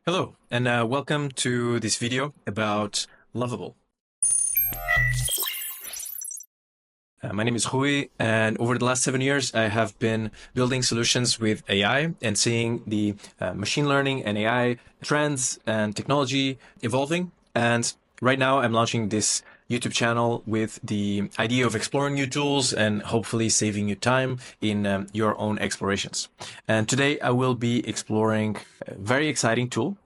Hello, and welcome to this video about Lovable. My name is Rui, and over the last 7 years, I have been building solutions with AI and seeing the machine learning and AI trends and technology evolving. And right now, I'm launching this YouTube channel with the idea of exploring new tools and hopefully saving you time in your own explorations. And today, I will be exploring a very exciting tool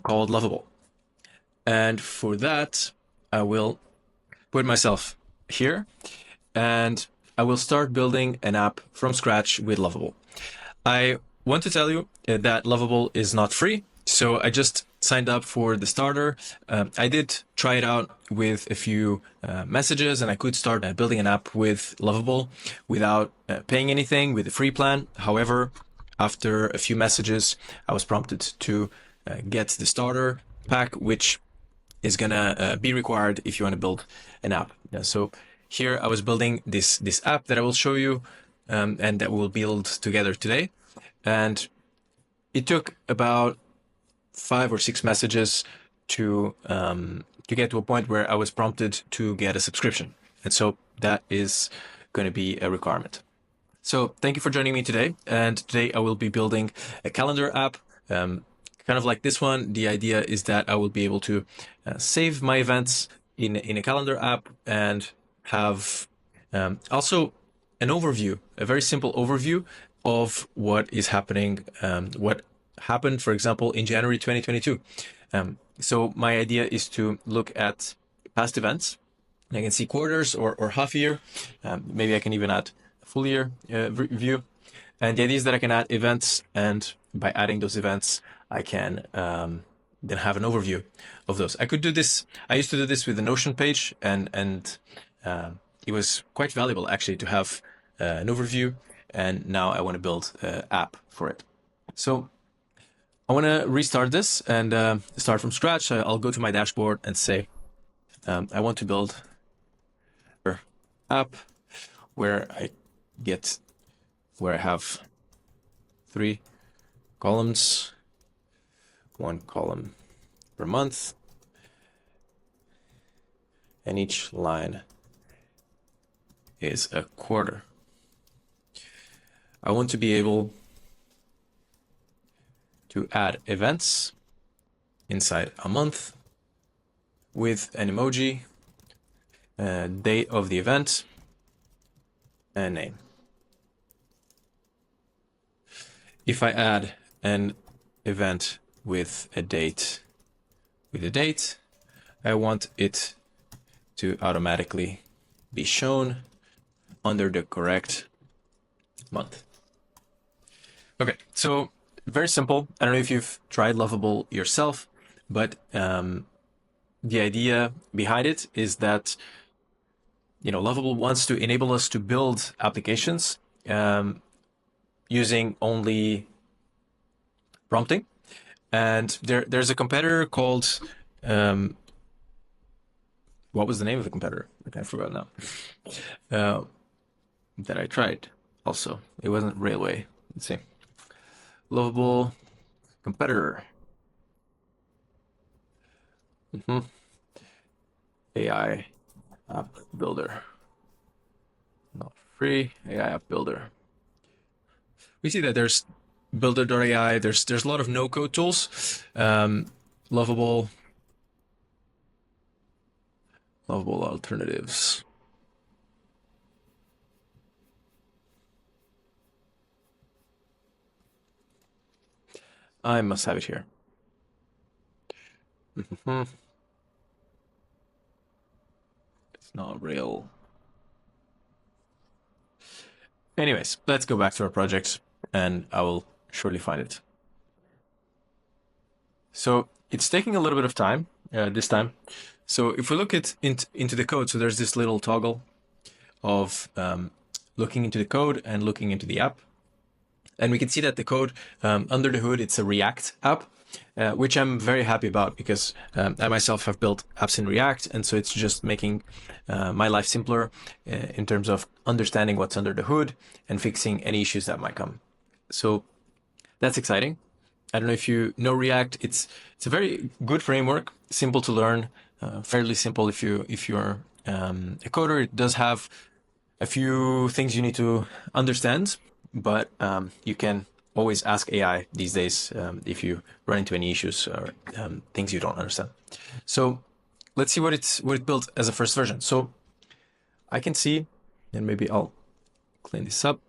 called Lovable. And for that, I will put myself here and I will start building an app from scratch with Lovable. I want to tell you that Lovable is not free, so I just signed up for the starter. I did try it out with a few messages, and I could start building an app with Lovable without paying anything with a free plan. However, after a few messages, I was prompted to get the starter pack, which is gonna be required if you want to build an app. So here I was building this app that I will show you and that we'll build together today. And it took about 5 or 6 messages to get to a point where I was prompted to get a subscription. And so that is going to be a requirement. So thank you for joining me today. And today I will be building a calendar app, kind of like this one. The idea is that I will be able to save my events in a calendar app and have also an overview, a very simple overview of what is happening, what happened, for example, in January 2022. So my idea is to look at past events. I can see quarters or half year. Maybe I can even add a full year view. And the idea is that I can add events, and by adding those events, I can then have an overview of those. I could do this. I used to do this with the Notion page, and it was quite valuable actually to have an overview. And now I want to build an app for it. So I want to restart this and start from scratch. I'll go to my dashboard and say I want to build an app where I have 3 columns, 1 column per month, and each line is a quarter. I want to be able to add events inside a month with an emoji, date of the event, and name. If I add an event with a date, I want it to automatically be shown under the correct month. Okay, so very simple. I don't know if you've tried Lovable yourself, but the idea behind it is that Lovable wants to enable us to build applications using only prompting. And there's a competitor called what was the name of the competitor? I forgot now. That I tried also. It wasn't Railway. Let's see. Lovable competitor. AI app builder. Not free. AI app builder. We see that there's builder.ai. There's a lot of no-code tools. Lovable alternatives. I must have it here. It's not real. Anyways, let's go back to our project and I will surely find it. So it's taking a little bit of time this time. So if we look into the code, so there's this little toggle of looking into the code and looking into the app. And we can see that the code under the hood, it's a React app, which I'm very happy about because I myself have built apps in React. And so it's just making my life simpler in terms of understanding what's under the hood and fixing any issues that might come. So that's exciting. I don't know if you know React. It's a very good framework, simple to learn, fairly simple if you're a coder. It does have a few things you need to understand, but you can always ask AI these days if you run into any issues or things you don't understand. So let's see what it built as a first version. So I can see, and maybe I'll clean this up.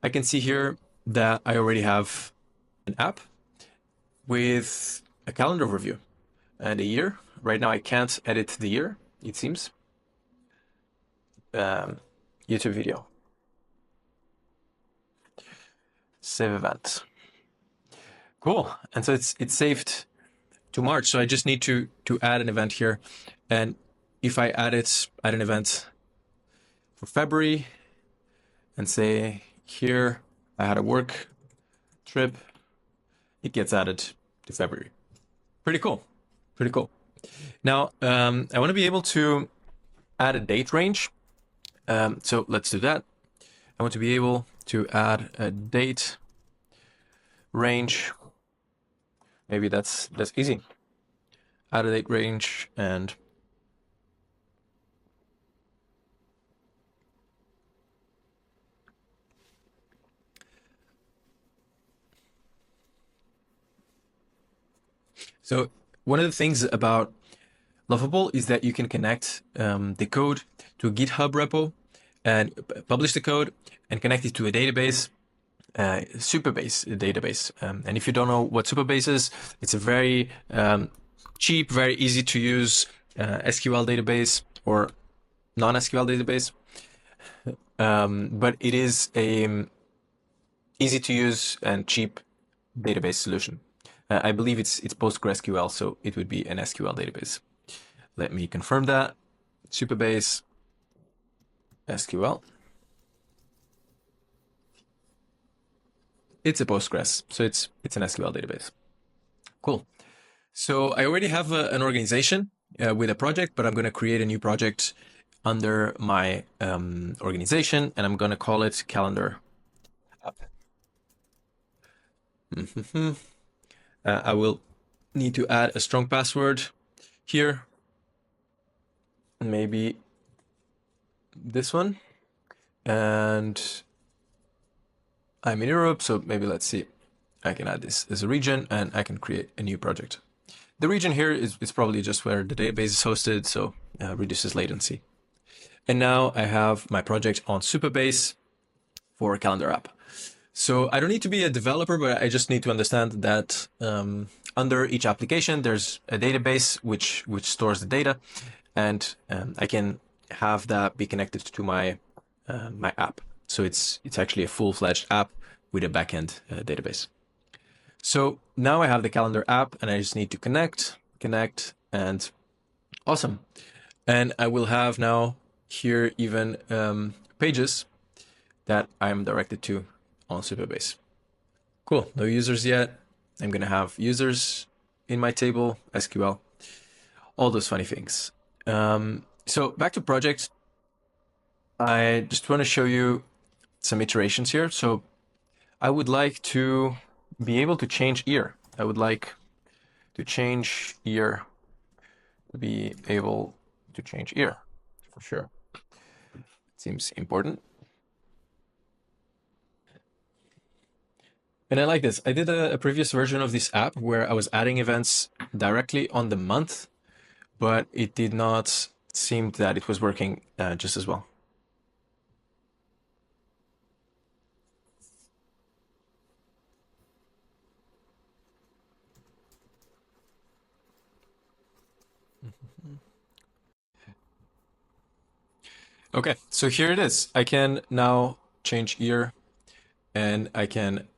I can see here that I already have an app with a calendar overview and a year. Right now I can't edit the year, it seems. YouTube video. Save event. Cool. And so it's saved to March. So I just need to add an event here. And if I add an event for February and say here I had a work trip, it gets added to February. Pretty cool. Pretty cool. Now, I want to be able to add a date range. So let's do that. I want to be able to add a date range. Maybe that's easy. Add a date range and so one of the things about Lovable is that you can connect the code to a GitHub repo and publish the code and connect it to a database, Supabase database. And if you don't know what Supabase is, it's a very cheap, very easy to use SQL database or non-SQL database. But it is a easy to use and cheap database solution. I believe it's PostgreSQL, so it would be an SQL database. Let me confirm that. Supabase SQL. It's a Postgres, so it's an SQL database. Cool. So I already have an organization with a project, but I'm going to create a new project under my organization, and I'm going to call it Calendar App. I will need to add a strong password here. Maybe this one. And I'm in Europe, so maybe let's see. I can add this as a region and I can create a new project. The region here is probably just where the database is hosted, so reduces latency. And now I have my project on Supabase for a calendar app. So I don't need to be a developer, but I just need to understand that under each application, there's a database which stores the data, and I can have that be connected to my my app. So it's actually a full-fledged app with a backend database. So now I have the calendar app, and I just need to connect, and awesome. And I will have now here even pages that I'm directed to on Supabase. Cool, no users yet. I'm gonna have users in my table, SQL, all those funny things. So back to project. I just want to show you some iterations here. So I would like to be able to change year. I would like to change year, to be able to change year for sure. It seems important. And I like this. I did a previous version of this app where I was adding events directly on the month, but it did not seem that it was working just as well. Okay, so here it is. I can now change year, and I can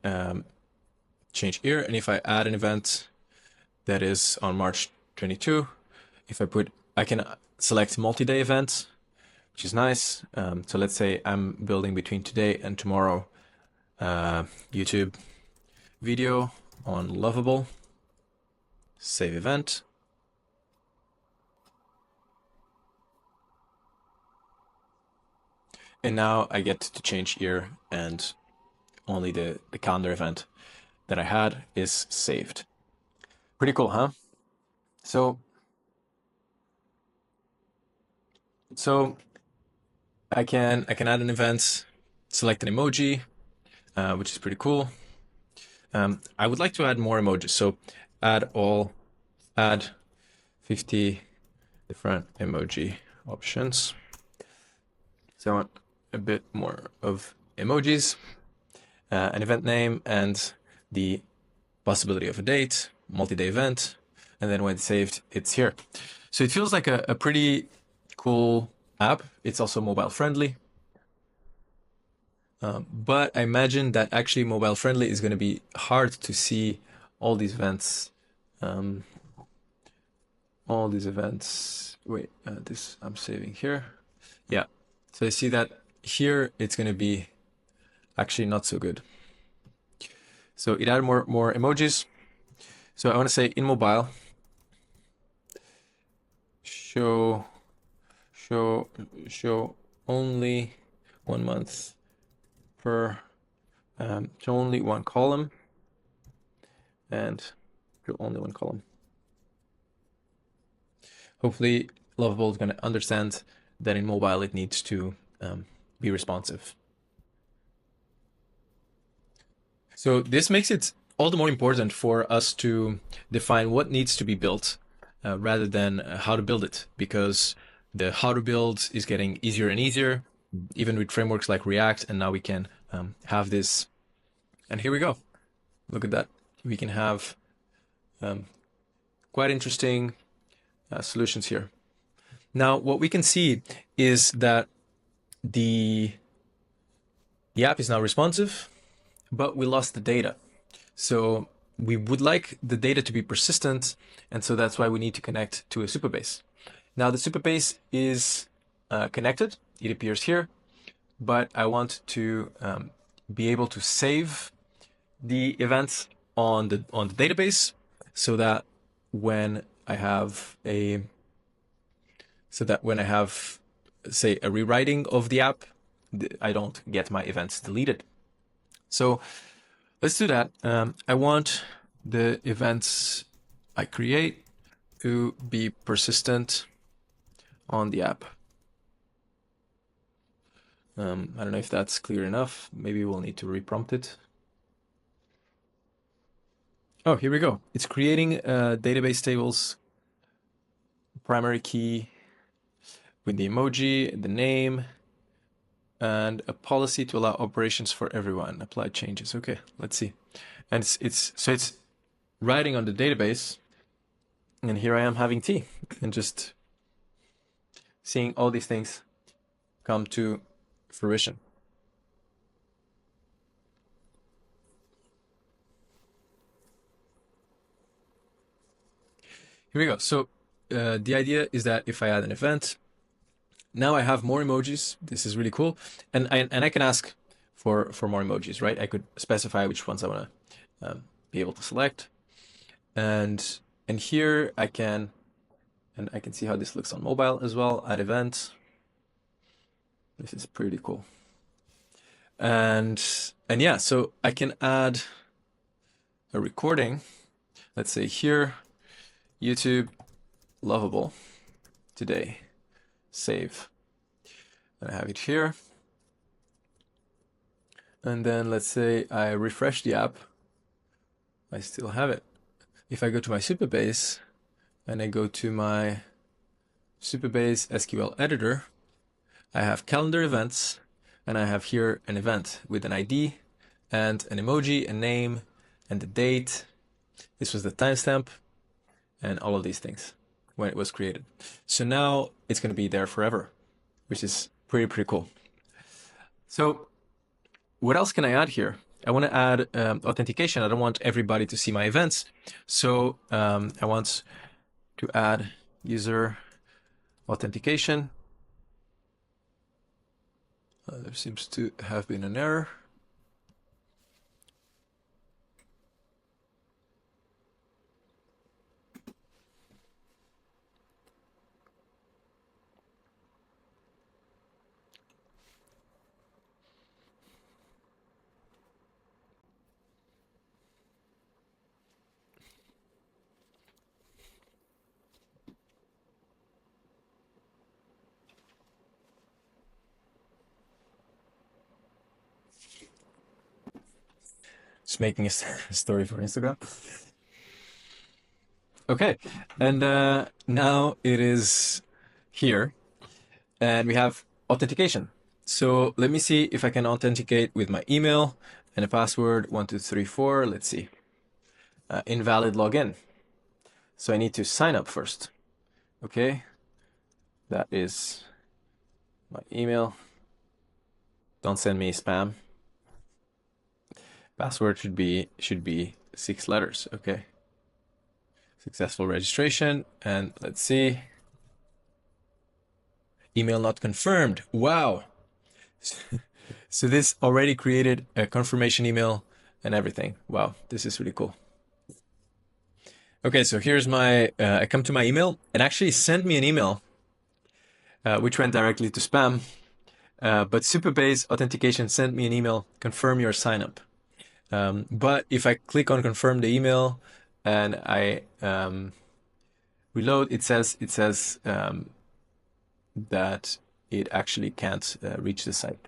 change year. And if I add an event that is on March 22, if I can select multi-day events, which is nice. So let's say I'm building between today and tomorrow YouTube video on Lovable. Save event. And now I get to change year and only the calendar event. that I had is saved. Pretty cool, huh? So I can add an event, select an emoji, which is pretty cool. I would like to add more emojis. So add 50 different emoji options. So I want a bit more of emojis, an event name, and the possibility of a date, multi-day event, and then when it's saved, it's here. So it feels like a pretty cool app. It's also mobile friendly. But I imagine that actually mobile friendly is going to be hard to see all these events. Wait, this I'm saving here. Yeah. So I see that here it's going to be actually not so good. So it added more emojis. So I want to say in mobile, show only 1 month per, show only one column, and show only one column. Hopefully Lovable is going to understand that in mobile it needs to be responsive. So this makes it all the more important for us to define what needs to be built rather than how to build it, because the how to build is getting easier and easier, even with frameworks like React. And now we can have this. And here we go. Look at that. We can have quite interesting solutions here. Now, what we can see is that the app is now responsive, but we lost the data. So we would like the data to be persistent, and so that's why we need to connect to a Supabase. Now the Supabase is connected, it appears here, but I want to be able to save the events on the database so that when I have say a rewriting of the app, I don't get my events deleted. So let's do that. I want the events I create to be persistent on the app. I don't know if that's clear enough. Maybe we'll need to reprompt it. Oh, here we go. It's creating database tables, primary key with the emoji, the name, and a policy to allow operations for everyone. Apply changes. Okay, let's see. And it's writing on the database, and here I am having tea and just seeing all these things come to fruition. Here we go. So the idea is that if I add an event, now I have more emojis. This is really cool, and I can ask for more emojis, right? I could specify which ones I want to be able to select, and here I can see how this looks on mobile as well. Add event. This is pretty cool, and yeah, so I can add a recording. Let's say here, YouTube, Lovable, today, save. And I have it here. And then let's say I refresh the app. I still have it. If I go to my Supabase and I go to my Supabase SQL editor, I have calendar events, and I have here an event with an ID and an emoji, a name, and the date. This was the timestamp and all of these things when it was created. So now it's going to be there forever, which is pretty cool. So what else can I add here? I want to add authentication. I don't want everybody to see my events. So I want to add user authentication. There seems to have been an error. Just making a story for Instagram. Okay, and now it is here, and we have authentication. So let me see if I can authenticate with my email and a password 1234. Let's see. Invalid login. So I need to sign up first. Okay, that is my email. Don't send me spam. Password should be 6 letters. Okay. Successful registration, and let's see. Email not confirmed. Wow. So this already created a confirmation email and everything. Wow, this is really cool. Okay, so here's my, I come to my email and actually sent me an email, which went directly to spam. But Supabase authentication sent me an email, confirm your sign up. But if I click on confirm the email and I reload, it says that it actually can't reach the site.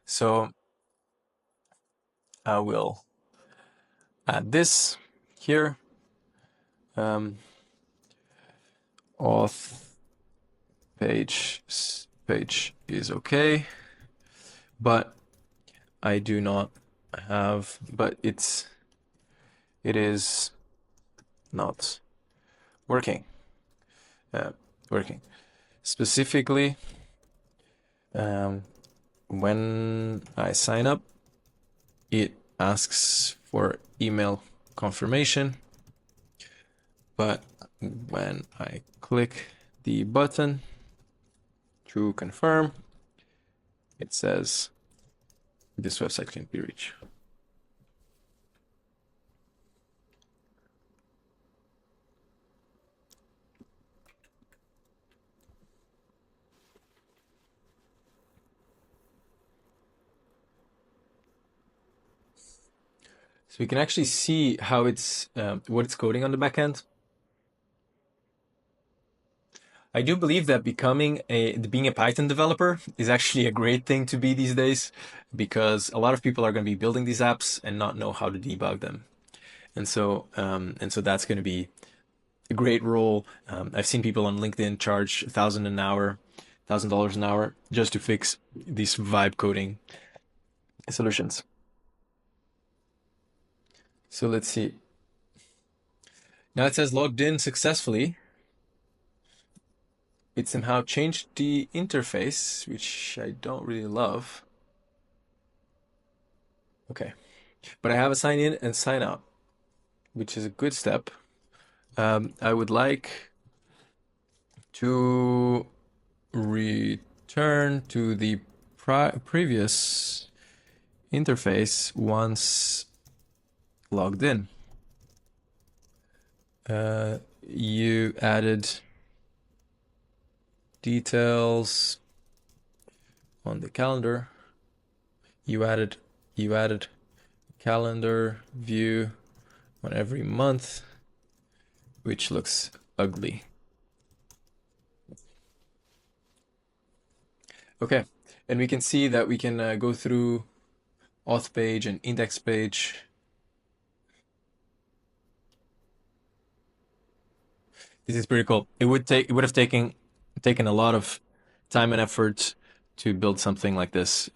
So I will add this here. Auth page is okay, but I do not have, but it is not working. Specifically, when I sign up, it asks for email confirmation, but when I click the button to confirm, it says this website can't be reached. So we can actually see how it's what it's coding on the back end. I do believe that being a Python developer is actually a great thing to be these days, because a lot of people are going to be building these apps and not know how to debug them, and so that's going to be a great role. I've seen people on LinkedIn charge $1,000 an hour just to fix these vibe coding solutions. So let's see. Now it says logged in successfully. It somehow changed the interface, which I don't really love. Okay, but I have a sign in and sign out, which is a good step. I would like to return to the previous interface once logged in. You added details on the calendar. You added calendar view on every month, which looks ugly. Okay, and we can see that we can go through auth page and index page. This is pretty cool. It would have taken a lot of time and effort to build something like this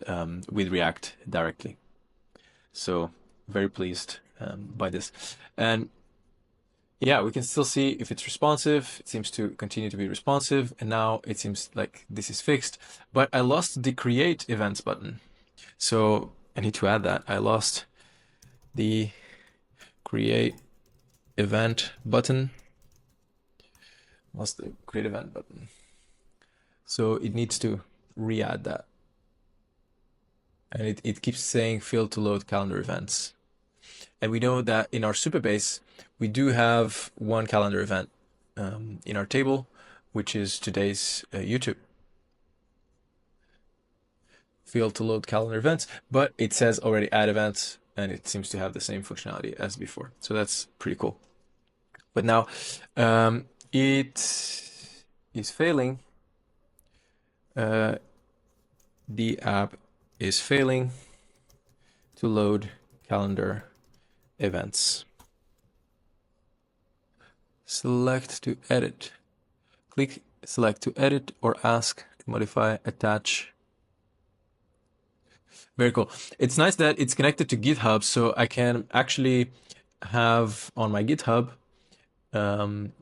with React directly. So very pleased by this. And yeah, we can still see if it's responsive. It seems to continue to be responsive. And now it seems like this is fixed. But I lost the create events button. So I need to add that. I lost the create event button. Lost the create event button. So it needs to re-add that. And it keeps saying failed to load calendar events. And we know that in our Supabase, we do have one calendar event in our table, which is today's YouTube. Failed to load calendar events, but it says already add events, and it seems to have the same functionality as before. So that's pretty cool. But now it is failing. The app is failing to load calendar events. Select to edit. Click select to edit or ask to modify, attach. Very cool. It's nice that it's connected to GitHub, so I can actually have on my GitHub,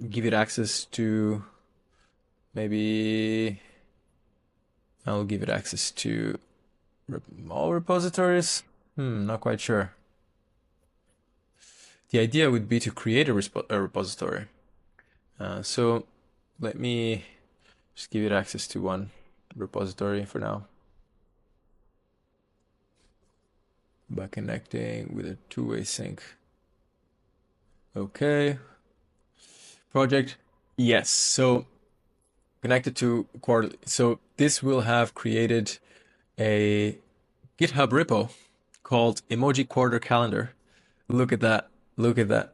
give it access to, maybe I'll give it access to all repositories. Not quite sure. The idea would be to create a repository. So let me just give it access to one repository for now by connecting with a two-way sync. Okay. Project, yes. So connected to quarterly. So this will have created a GitHub repo called Emoji Quarter Calendar. Look at that. Look at that.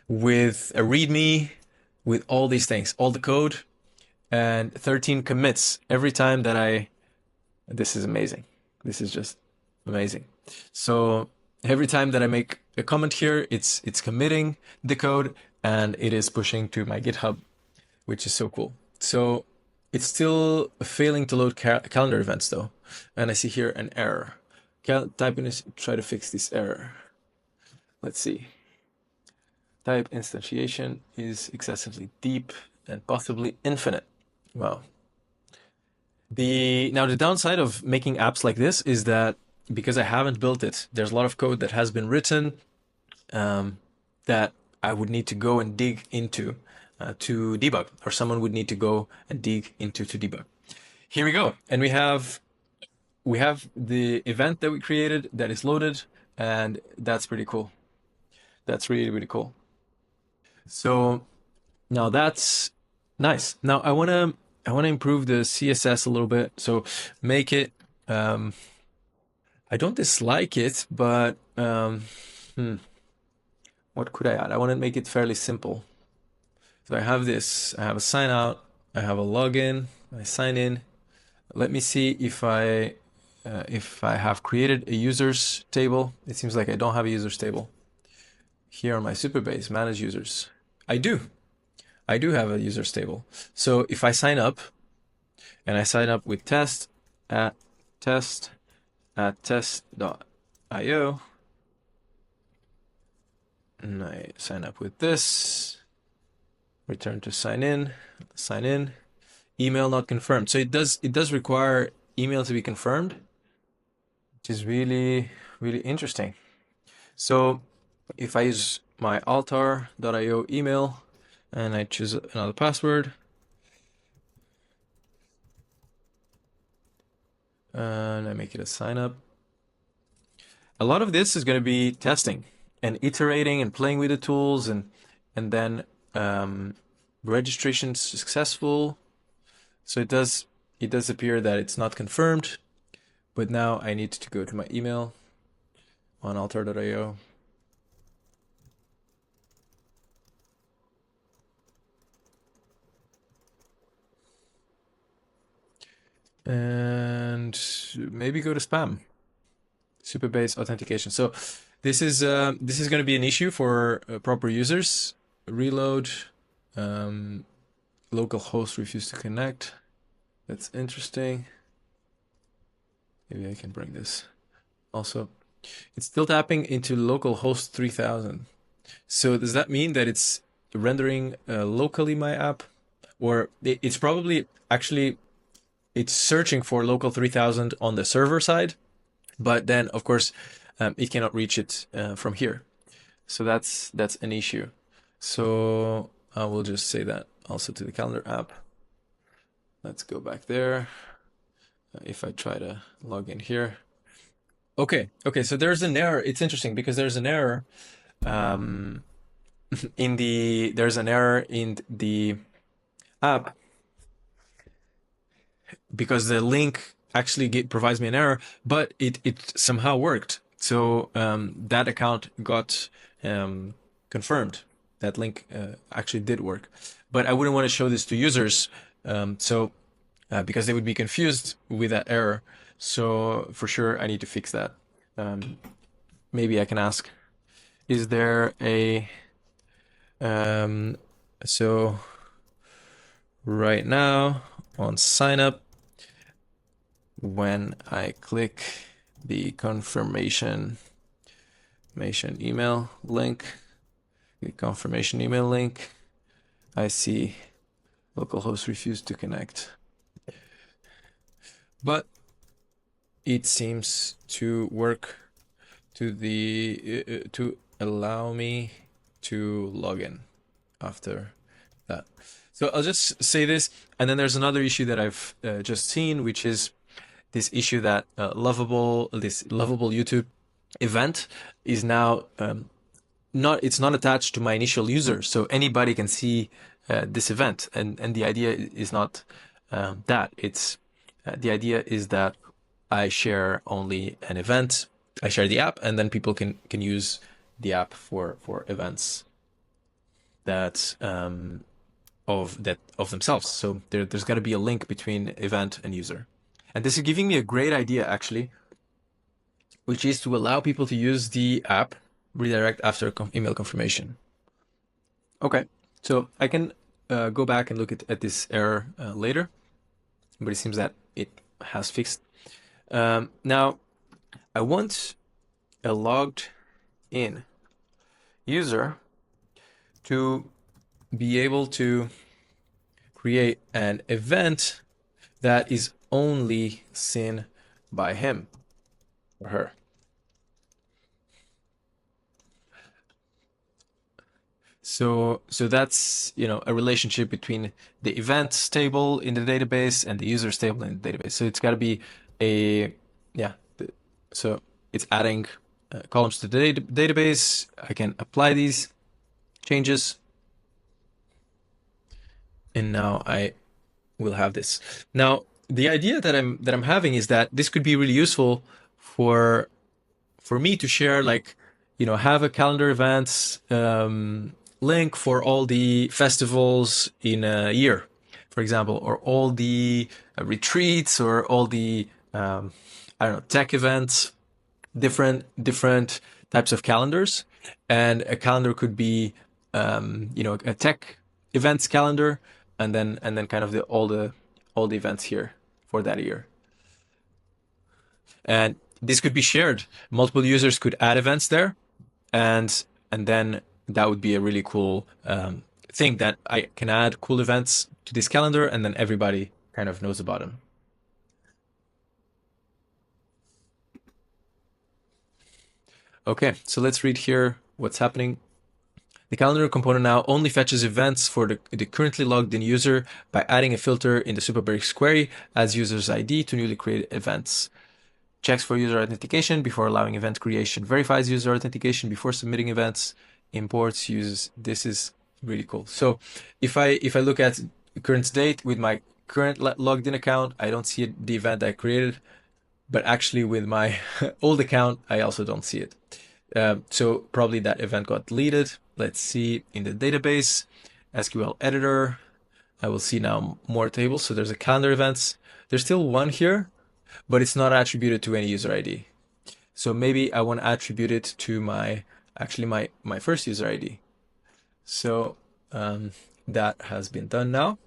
With a README, with all these things, all the code, and 13 commits every time that this is amazing. This is just amazing. So every time that I make a comment here, it's committing the code and it is pushing to my GitHub, which is so cool. So it's still failing to load calendar events though. And I see here an error. Type in this, try to fix this error. Let's see. Type instantiation is excessively deep and possibly infinite. Wow. Now the downside of making apps like this is that because I haven't built it, there's a lot of code that has been written that I would need to go and dig into to debug, or someone would need to go and dig into to debug. Here we go, and we have the event that we created that is loaded, and that's pretty cool. That's really, really cool. So now that's nice. Now I want to improve the CSS a little bit. So make it, I don't dislike it, but what could I add? I want to make it fairly simple. So I have this, I have a sign out, I have a login, I sign in. Let me see if I have created a users table. It seems like I don't have a users table. Here on my Supabase, manage users. I do have a users table. So if I sign up, and I sign up with test@test.io, and I sign up with this, return to sign in, email not confirmed. So it does require email to be confirmed, which is really, really interesting. So if I use my altar.io email and I choose another password, and I make it a sign up, a lot of this is going to be testing and iterating and playing with the tools, and then registration successful. So it does appear that it's not confirmed, but now I need to go to my email on altar.io. And maybe go to spam. Supabase authentication. So this is going to be an issue for proper users. Reload. Local host refused to connect. That's interesting. Maybe I can bring this. Also, it's still tapping into localhost 3000. So does that mean that it's rendering locally my app, or it's probably actually it's searching for local 3000 on the server side, but then of course it cannot reach it from here. So that's an issue. So I will just say that also to the calendar app. Let's go back there. If I try to log in here. Okay, so there's an error. It's interesting because there's an error in the app, because the link actually provides me an error, but it somehow worked. So that account got confirmed. That link actually did work, but I wouldn't want to show this to users, because they would be confused with that error. So for sure, I need to fix that. Maybe I can ask is there a so right now on sign up, when I click the confirmation email link, I see localhost refused to connect. But it seems to work to allow me to log in after that. So I'll just say this, and then there's another issue that I've just seen, which is this issue that this Lovable YouTube event is now it's not attached to my initial user, so anybody can see this event, and the idea is not that. It's the idea is that I share only an event. I share the app, and then people can use the app for events that of themselves. So there's got to be a link between event and user. And this is giving me a great idea, actually, which is to allow people to use the app redirect after email confirmation. Okay, so I can go back and look at this error later, but it seems that it has fixed. Now, I want a logged in user to be able to create an event that is only seen by him or her. So that's, a relationship between the events table in the database and the users table in the database. So it's got to be so it's adding columns to the database. I can apply these changes, and now I will have this. Now, the idea that I'm having is that this could be really useful for me to share, like, have a calendar events link for all the festivals in a year, for example, or all the retreats, or all the tech events, different types of calendars. And a calendar could be a tech events calendar, and then kind of all the events here for that year. And this could be shared. Multiple users could add events there, and then that would be a really cool thing, that I can add cool events to this calendar, and then everybody kind of knows about them. Okay, so let's read here what's happening. The calendar component now only fetches events for the currently logged in user by adding a filter in the Supabase query, adds user's ID to newly created events, checks for user authentication before allowing event creation, verifies user authentication before submitting events, imports, uses. This is really cool. So if I look at current date with my current logged in account, I don't see the event I created, but actually with my old account, I also don't see it. So probably that event got deleted. Let's see in the database, SQL editor. I will see now more tables. So there's a calendar events. There's still one here, but it's not attributed to any user ID. So maybe I want to attribute it to my first user ID. So that has been done now.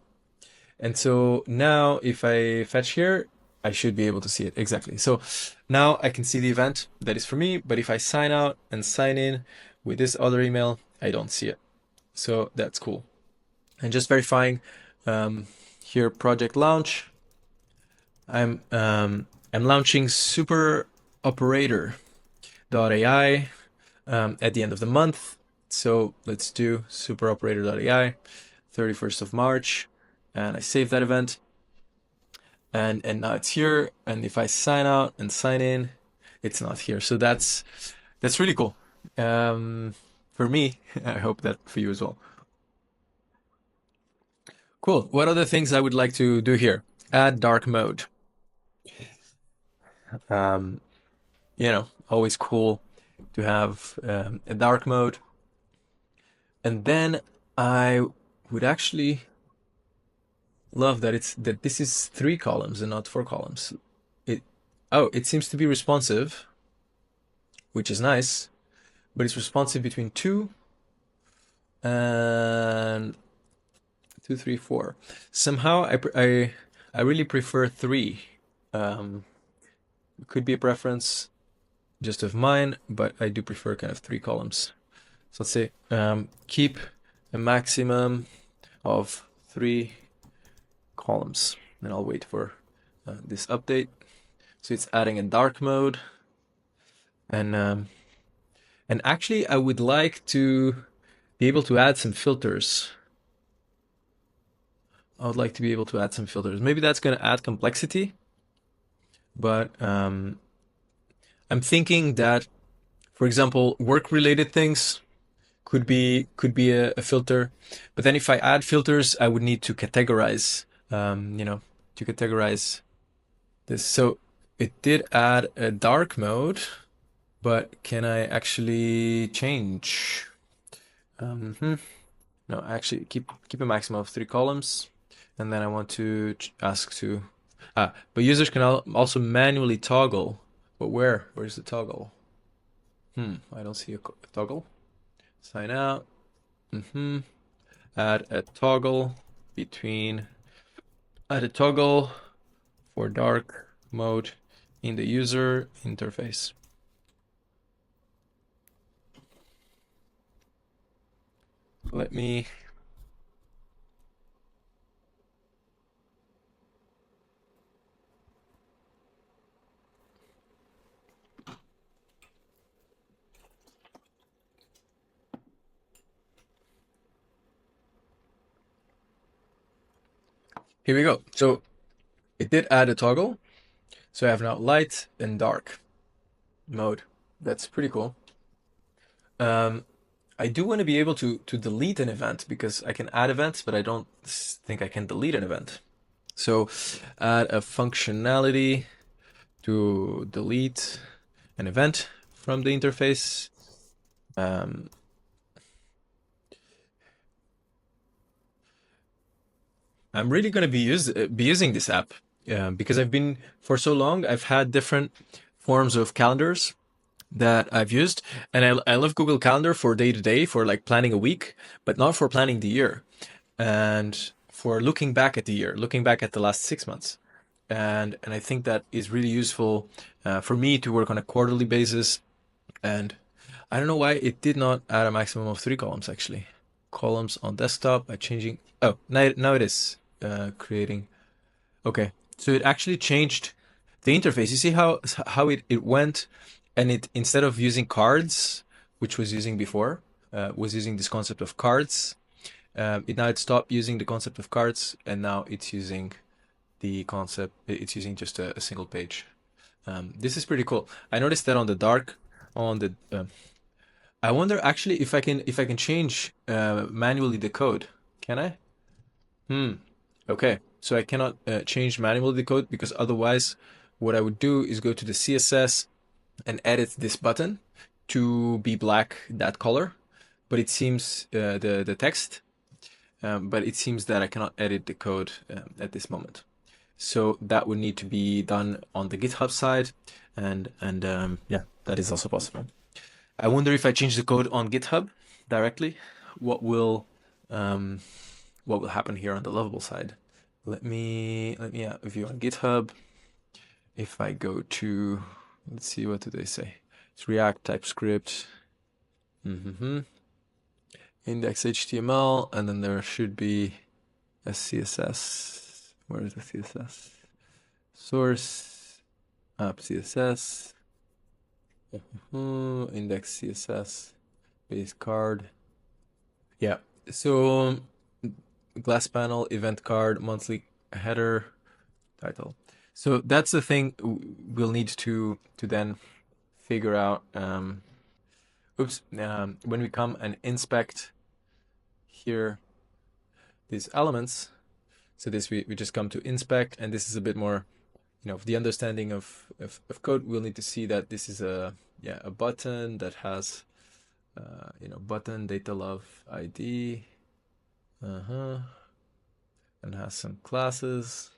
And so now if I fetch here, I should be able to see it. Exactly. So now I can see the event that is for me, but if I sign out and sign in with this other email, I don't see it. So that's cool. And just verifying here, project launch. I'm launching superoperator.ai at the end of the month. So let's do superoperator.ai, 31st of March, and I save that event. And now it's here. And if I sign out and sign in, it's not here. So that's really cool. For me, I hope that for you as well. Cool. What other things I would like to do here? Add dark mode. Always cool to have a dark mode. And then I would actually love that this is 3 columns and not 4 columns. It seems to be responsive, which is nice, but it's responsive between 2 and 2, 3, 4. Somehow I really prefer 3. It could be a preference just of mine, but I do prefer kind of 3 columns. So let's say keep a maximum of 3 columns, and I'll wait for this update. So it's adding a dark mode, and actually I would like to be able to add some filters. I would like to be able to add some filters. Maybe that's going to add complexity, but I'm thinking that, for example, work-related things could be a filter. But then if I add filters, I would need to categorize, to categorize this. So it did add a dark mode, but can I actually change? No, actually keep a maximum of 3 columns, and then I want to ask to, but users can also manually toggle. But where's the toggle? I don't see a toggle. Sign out. Add a toggle for dark mode in the user interface. Let me Here we go. So it did add a toggle. So I have now light and dark mode. That's pretty cool. I do want to be able to delete an event, because I can add events, but I don't think I can delete an event. So add a functionality to delete an event from the interface. I'm really going to be using this app because for so long, I've had different forms of calendars that I've used, and I love Google Calendar for day to day, for like planning a week, but not for planning the year, and for looking back at the year, looking back at the last 6 months. And I think that is really useful for me to work on a quarterly basis. And I don't know why it did not add a maximum of 3 columns, actually. Columns on desktop by changing. Oh, now it is creating. Okay, so it actually changed the interface. You see how it went, and it, instead of using cards, which was using before, was using this concept of cards. It stopped using the concept of cards, and now it's using the concept. It's using just a single page. This is pretty cool. I noticed that on the dark, on the. I wonder actually if I can change manually the code. Can I? Okay, so I cannot change manually the code, because otherwise, what I would do is go to the CSS and edit this button to be black, that color. But it seems the text. But it seems that I cannot edit the code at this moment. So that would need to be done on the GitHub side, and yeah, that is also possible. I wonder if I change the code on GitHub directly, what will happen here on the Lovable side. Let me view on GitHub. If I go to, let's see, what do they say? It's React, TypeScript, index HTML, and then there should be a CSS. Where is the CSS? Source, app CSS, index CSS, base card. Yeah, so glass panel, event card, monthly header, title. So that's the thing we'll need to then figure out. When we come and inspect here these elements, so this we just come to inspect, and this is a bit more, the understanding of code. We'll need to see that this is a button that has button data love ID, and has some classes,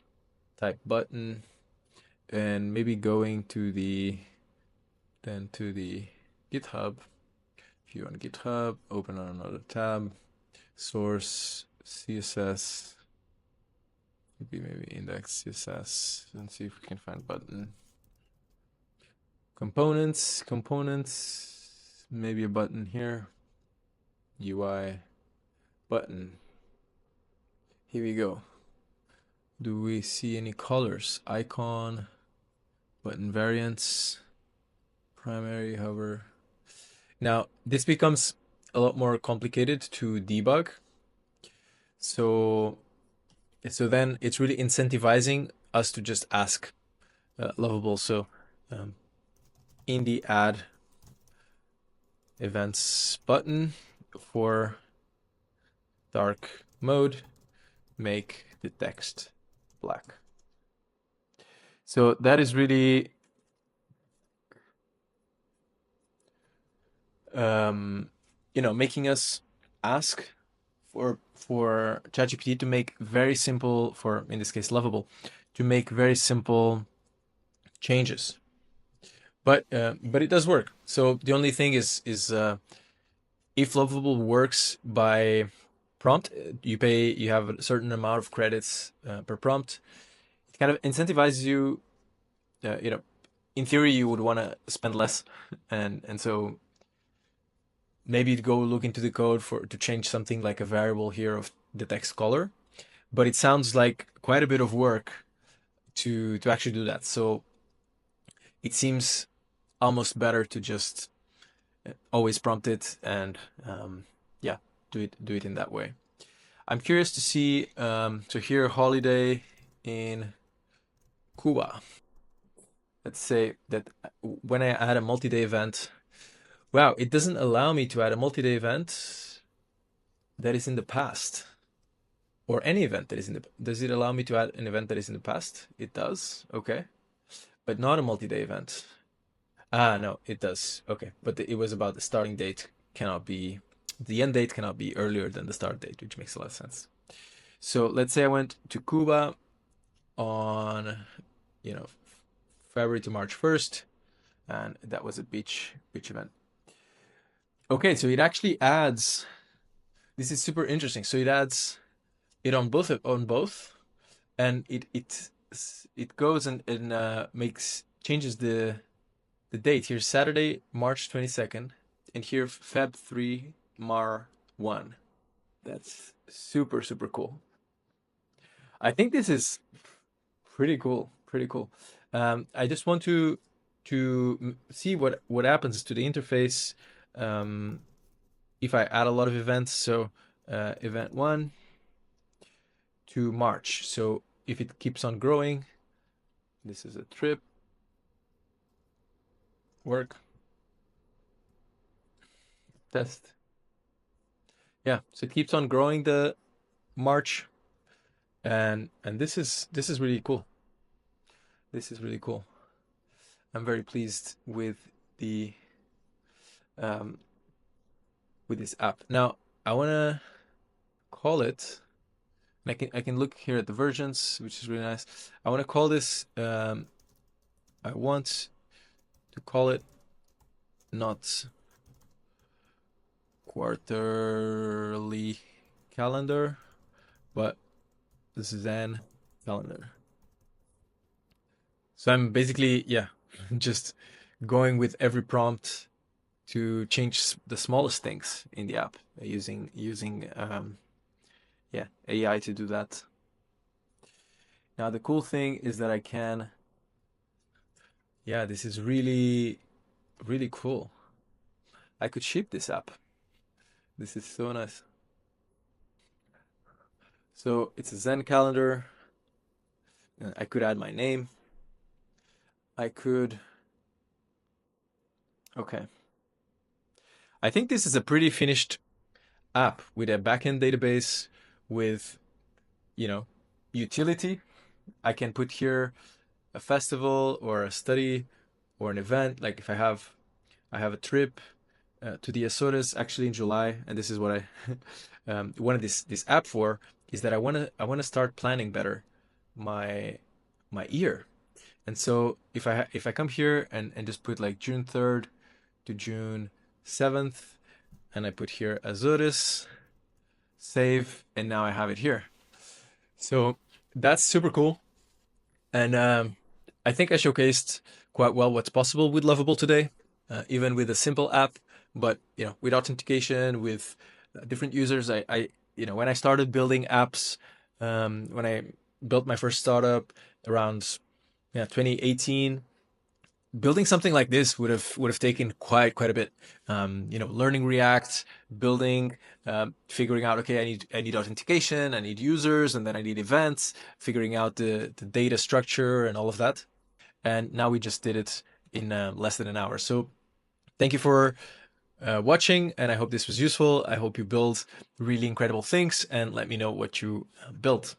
type button, and maybe going to the GitHub view on GitHub, open on another tab, source, CSS, maybe index CSS, and see if we can find button. Components, maybe a button here, UI, button. Here we go. Do we see any colors? Icon, button variants, primary, hover. Now, this becomes a lot more complicated to debug. So then it's really incentivizing us to just ask Lovable. So in the add events button for dark mode, make the text black. So that is really making us ask for ChatGPT to make very simple, for in this case Lovable, to make very simple changes. But it does work. So the only thing is if Lovable works by prompt, you have a certain amount of credits per prompt. It kind of incentivizes you. In theory, you would want to spend less, and so maybe go look into the code to change something like a variable here of the text color. But it sounds like quite a bit of work to actually do that. So it seems almost better to just always prompt it and do it in that way. I'm curious to see, so here, holiday in Cuba. Let's say that when I add a multi-day event, wow, it doesn't allow me to add a multi-day event that is in the past, or any event that is in the. Does it allow me to add an event that is in the past? It does. Okay, but not a multi-day event. No, it does. Okay, but it was about the starting date the end date cannot be earlier than the start date, which makes a lot of sense. So let's say I went to Cuba on, February to March 1st, and that was a beach event. Okay, so it actually adds. This is super interesting. So it adds it on both, and it goes and changes the date. Here's Saturday, March 22nd, and here Feb 3, Mar 1. That's super, super cool. I think this is pretty cool. Pretty cool. I just want to see what happens to the interface if I add a lot of events. So event 1 to March. So if it keeps on growing, this is a trip. Work. Test. Yeah, so it keeps on growing the March, and this is really cool. This is really cool. I'm very pleased with the with this app. Now I want to call it. I can look here at the versions, which is really nice. I want to call this. I want to call it not quarterly calendar, but Zen calendar. So I'm basically, just going with every prompt to change the smallest things in the app using AI to do that. Now the cool thing is that I can, this is really, really cool. I could ship this app. This is so nice. So it's a Zen calendar. I could add my name. Okay. I think this is a pretty finished app with a backend database with, utility. I can put here a festival or a study or an event. Like if I have a trip to the Azores actually in July, and this is what I wanted this app for, is that I want to start planning better my year. And so if I come here and just put like June 3rd to June 7th, and I put here Azures, save, and now I have it here. So that's super cool. And I think I showcased quite well what's possible with Lovable today, even with a simple app. But with authentication, with different users, when I started building apps, when I built my first startup around 2018, building something like this would have taken quite a bit. Learning React, building, figuring out, okay, I need authentication, I need users, and then I need events, figuring out the data structure and all of that. And now we just did it in less than an hour. So thank you for watching, and I hope this was useful. I hope you build really incredible things, and let me know what you built.